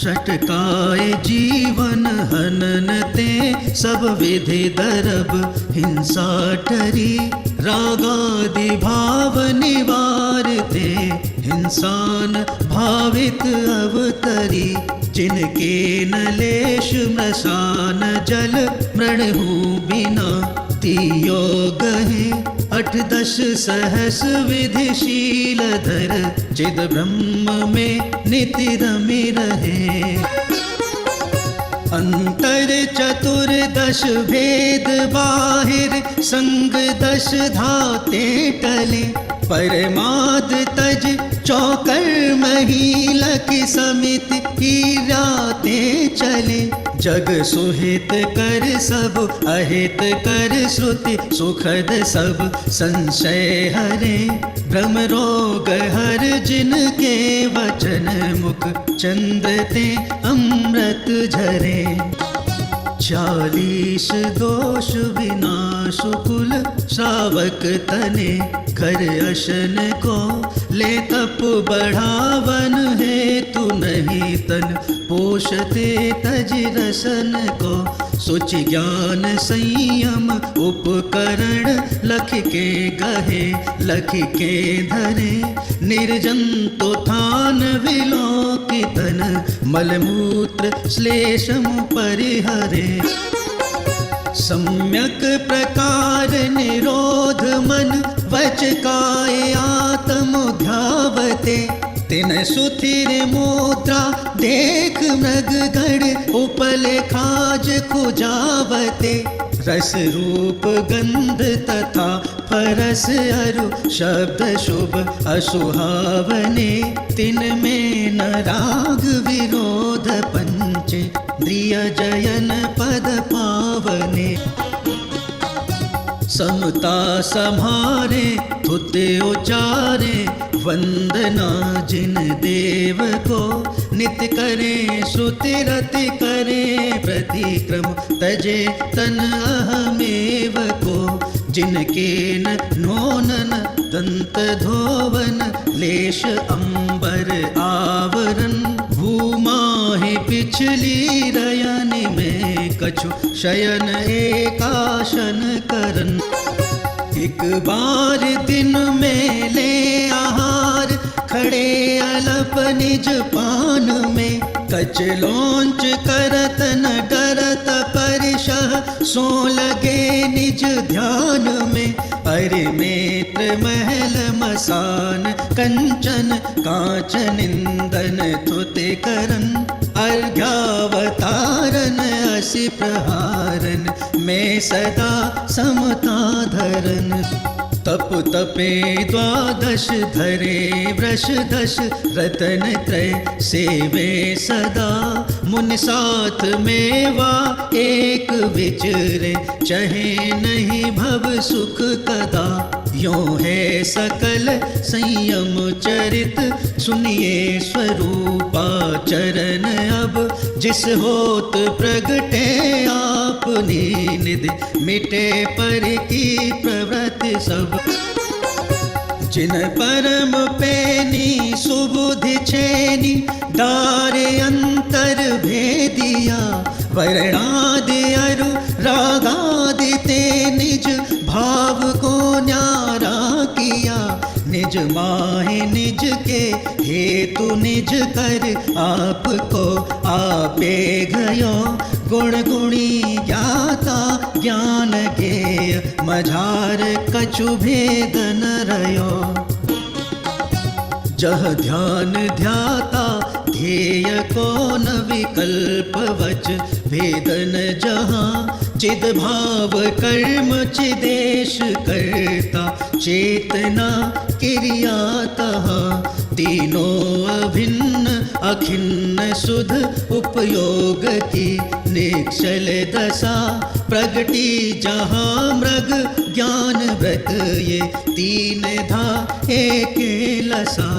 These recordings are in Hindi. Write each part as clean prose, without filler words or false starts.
छटकाए जीवन हनन ते सब विधि दरब हिंसा टरी रागादि भाव निवारते हिंसान भावित अवतरी जिनके नलेश मसान जल मृणहु बिना तियोग है 8-10 सहस विधिशील धर चिद ब्रह्म में नित्य रमि रहे अंतर 14 भेद बाहिर संग 10 धाते टले परमाद तज चौकर महीलक समिति की राते चले जग सुहित कर सब अहित कर श्रुति सुखद सब संशय हरे भ्रम रोग हर जिनके वचन मुख चंद्र ते अमृत झरे 40 दोष विनाश कुल श्रावक तने कर अशन को ले तप बढ़ावन है तू नहीं तन पोषते तज रसन को सुचि ज्ञान संयम उपकरण लख के गहे लख के धरे निर्जंतु थान विलोकितन मलमूत्र श्लेषम परिहरे सम्यक प्रकार निरोध मन वच काय आत्म ध्यावते तिन सुथिर मुद्रा देख मृग गण उपले खाज खुजावते रस रूप गंध तथा फरस अरु शब्द शुभ असुहावने तिन में न राग विरोध पंच द्रिय जयन पद पावने समता सम्हारे तुते उचारे वंदना जिन देव को नित्य करे श्रुति रति करे प्रतिक्रम तजे तन अहमेव को जिनके न नोनन दंत धोवन लेश अंबर आवरण भूमाहि पिछली रयन में कछु शयन एकाशन करन एक बार दिन में ले आहार खड़े अलप निज पान में कच लोंच करत न डरत परिशह सो लगे निज ध्यान में परिमेत्र महल मसान कंचन कांच निंदन थुते करन अर्घ्यावतारन असि प्रहारन में सदा समता धरन तप तपे 12 धरे वृष 10 रतन त्रय सेवे सदा मुन साथ मेवा एक विचरे चहे नहीं भव सुख कदा यों है सकल संयम चरित सुनिए स्वरूपा चरण अब जिस होत प्रगटे आपनी निधि मिटे पर की प्रवृत्ति सब जिन परम पेनी सुबुधि छेनी डारे अंतर भेदिया वर्णादि अरु रागादि ते निज भाव को न्यारा किया निज माहे निज के हेतु निज कर आपको आपे गयो गुण गुणी ज्ञाता ज्ञान गेय मझार कछु भेद न रयो जह ध्यान ध्याता ध्येय को न विकल्प वच भेदन जहाँ चिद भाव कर्म चिदेश करता चेतना क्रियातः तीनों अभिन्न अखिन्न सुध उपयोग की निक्षल दशा प्रगटी जहाँ मृग ज्ञान व्रत ये 3 धा एक लसा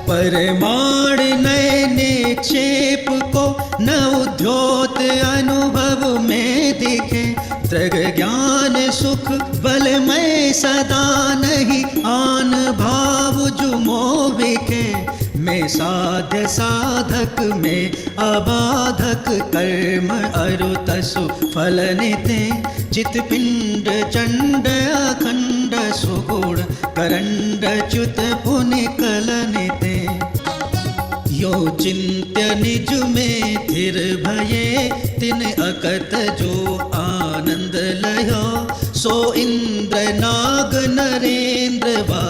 परमाण नयने क्षेप को न उद्योत अनुभव में दिखे तृग ज्ञान सुख बलमय सदा नहीं आन भाव जुमो विखे में साध्य साधक में अबाधक कर्म अरुतसु फल निते चित पिंड चंड अखंड सुगुण करंड च्युत पुनि कल निते यो चिंत्य निज में थिर भये तिन अकत जो आनंद लयो सो इंद्र नाग नरेंद्र वा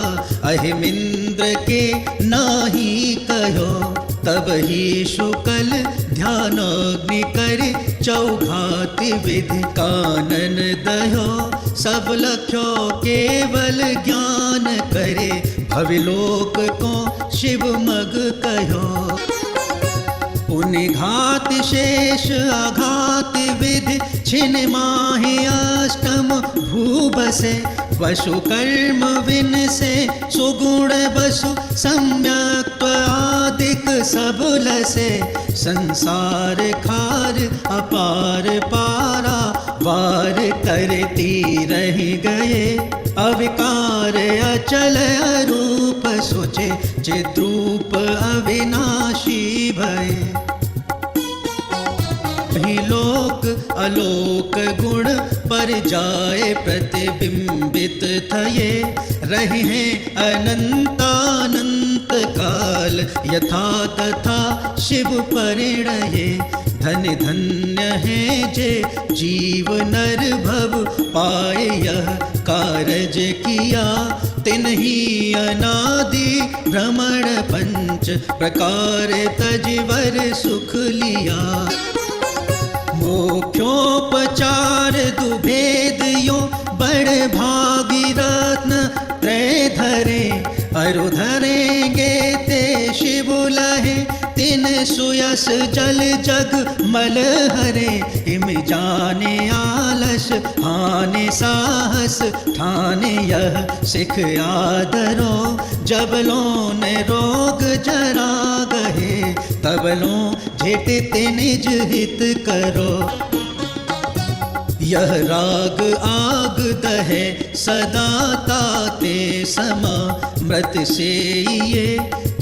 अहिमिंद्र के नाही कहो तब ही शुक्ल ध्यानाग्नि कर चौघाति विधि कानन दयो सब लख्यो केवल ज्ञान करे भविलोक को शिव मग कहो पुनि घात शेष आघात विधि छिन माहि अष्टम भूबसे वसु कर्म विन से सुगुण बसु सम्यक आदिक सबुल से संसार खार अपार पारा वार करती रह गए अविकार अचल अरूप सुचे चिद्रूप अविनाशी भय लोक अलोक गुण पर जाए प्रतिबिंबित थये रहे हैं अनंतानंत काल यथा तथा शिव परिणये धन धन्य है जे जीव नर भव पाए यह कारज किया तिन्ही अनादि भ्रमण पंच प्रकार तजवर सुख लिया मोक्षोपचार दुभेद यो बड़ भागी रत्न त्रय धरे अरु धरेंगे ते शिव लहे तिन सुयस जल जग मल हरे इम जाने आलस हाने साहस ठाने यह सिख आदरो जबलों ने रोग जरा गहे तबलों झेटते निज हित करो यह राग आग दहे सदा ताते समा मृत से ये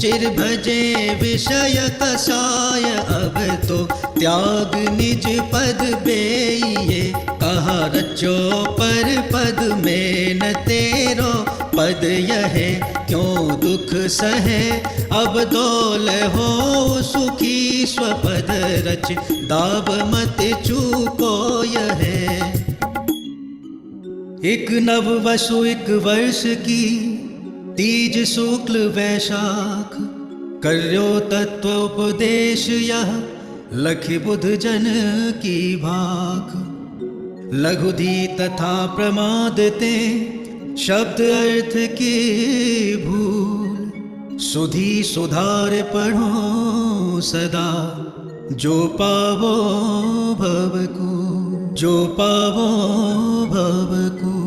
चिर भजे विषय कसाय अब तो त्याग निज पद बेये कहा रचो पर पद में न तेरो पद यह क्यों दुख सहे अब दोल हो सुखी स्वपद रच दाब मत चूको यह एक नव वसु एक वर्ष की तीज शुक्ल वैशाख कर्यो तत्व उपदेश यह लखि बुध जन की भाख लघुधी तथा प्रमादते शब्द अर्थ की भूल सुधी सुधार पढ़ो सदा जो पावो भव को जो पावो भव को।